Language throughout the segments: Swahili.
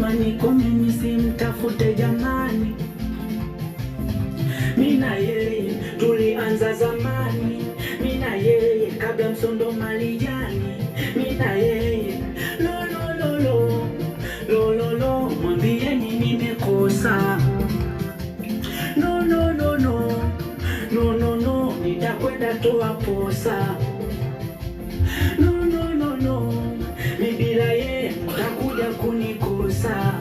Kama niko mimi simtafute jamani, mina yeye tulianza zamani, mina yeye kabla Msondo Marijani, mina yeye lo, mwambieni nimekosa. No, nitakwenda toa posa. No, bila yeye mtakuja kunikosa.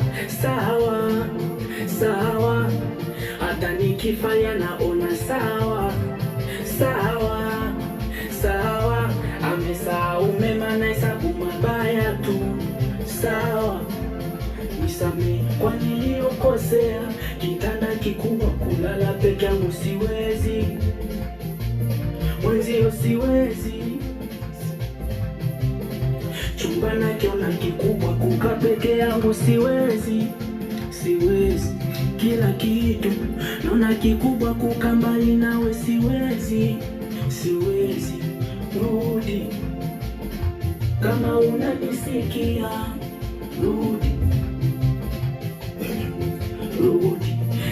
Sawa, hata nikifanya naona sawa. Amesahau mema na hesabu mabaya tu. Sawa, nisamehe kwa niliyokosea. Kitanda kikubwa kulala peke yangu siwezi, mwenzio siwezi. Chumba nakiona kikubwa kukaa peke yangu siwezi. Kila kitu naona kikubwa kukaa mbali nawe siwezi. Rudi kama unanisikia, rudi,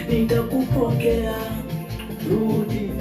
nitakupokea. Rudi.